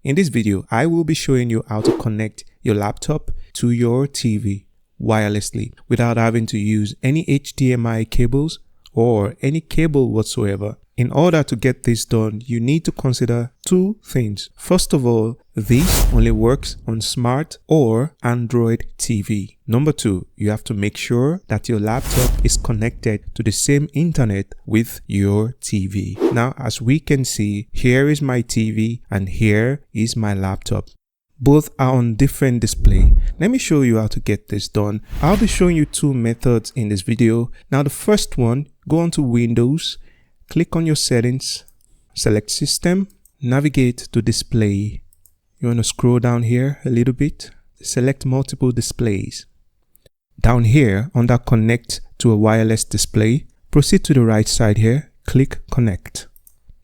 In this video, I will be showing you how to connect your laptop to your TV wirelessly without having to use any HDMI cables or any cable whatsoever. In order to get this done, you need to consider two things. First of all, this only works on smart or Android TV. Number two, you have to make sure that your laptop is connected to the same internet with your TV. Now, as we can see, here is my TV and here is my laptop. Both are on different display. Let me show you how to get this done. I'll be showing you two methods in this video. Now, the first one, go on to Windows, click on your settings, select System, navigate to Display. You want to scroll down here a little bit, select Multiple Displays. Down here under Connect to a wireless display, proceed to the right side here, click Connect.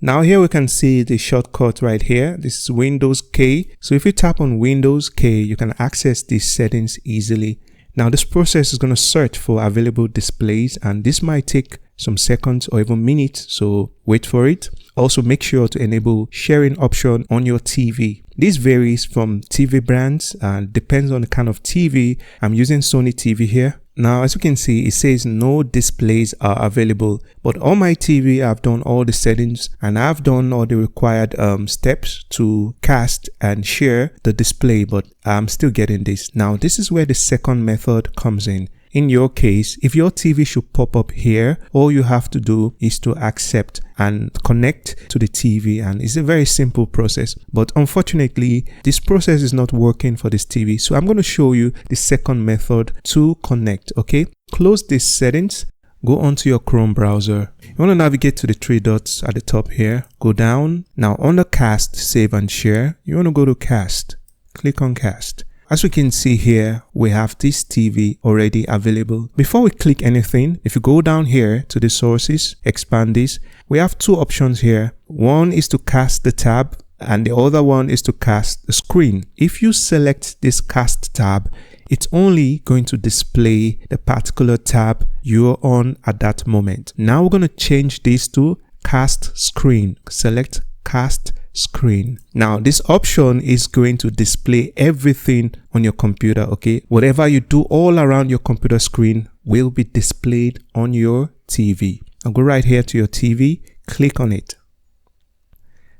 Now here we can see the shortcut right here. This is Windows K. So if you tap on Windows K, you can access these settings easily. Now this process is going to search for available displays, and this might take some seconds or even minutes, so wait for it. Also make sure to enable sharing option on your TV. This varies from TV brands and depends on the kind of TV. I'm using Sony TV here. Now, as you can see, it says no displays are available, but on my TV, I've done all the settings and I've done all the required steps to cast and share the display, but I'm still getting this. Now, this is where the second method comes in. In your case, if your TV should pop up here, all you have to do is to accept and connect to the TV, and it's a very simple process. But unfortunately, this process is not working for this TV. So I'm going to show you the second method to connect, okay? Close these settings, go onto your Chrome browser. You want to navigate to the three dots at the top here, go down. Now under Cast, Save and Share, you want to go to Cast, click on Cast. As we can see here, we have this TV already available. Before we click anything, if you go down here to the sources, expand this, we have two options here. One is to cast the tab and the other one is to cast the screen. If you select this cast tab, it's only going to display the particular tab you're on at that moment. Now we're going to change this to cast screen. Select cast screen. Now this option is going to display everything on your computer, okay? Whatever you do all around your computer screen will be displayed on your TV. I'll go right here to your TV, click on it.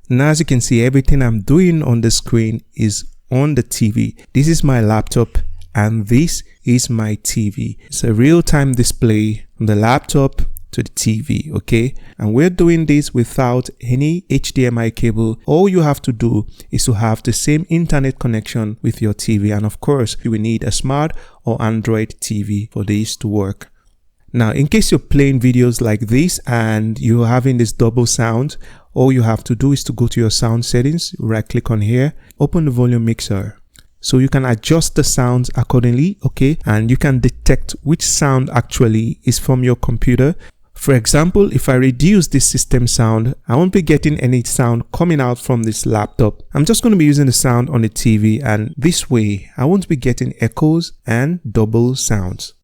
Now as you can see, everything I'm doing on the screen is on the TV. This is my laptop and this is my TV. It's a real-time display on the laptop to the TV, okay? And we're doing this without any HDMI cable. All you have to do is to have the same internet connection with your TV, and of course you will need a smart or Android TV for this to work. Now in case you're playing videos like this and you're having this double sound, all you have to do is to go to your sound settings, right click on here, open the volume mixer. So you can adjust the sounds accordingly, okay? And you can detect which sound actually is from your computer. For example, if I reduce this system sound, I won't be getting any sound coming out from this laptop. I'm just going to be using the sound on the TV, and this way I won't be getting echoes and double sounds.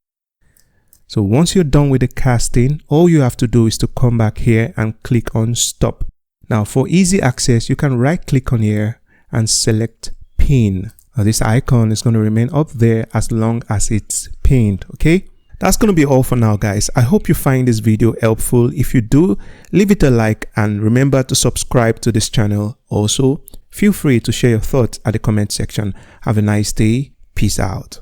So once you're done with the casting, all you have to do is to come back here and click on Stop. Now for easy access, you can right click on here and select Pin. Now this icon is going to remain up there as long as it's pinned, okay? That's going to be all for now, guys. I hope you find this video helpful. If you do, leave it a like and remember to subscribe to this channel. Also, feel free to share your thoughts at the comment section. Have a nice day. Peace out.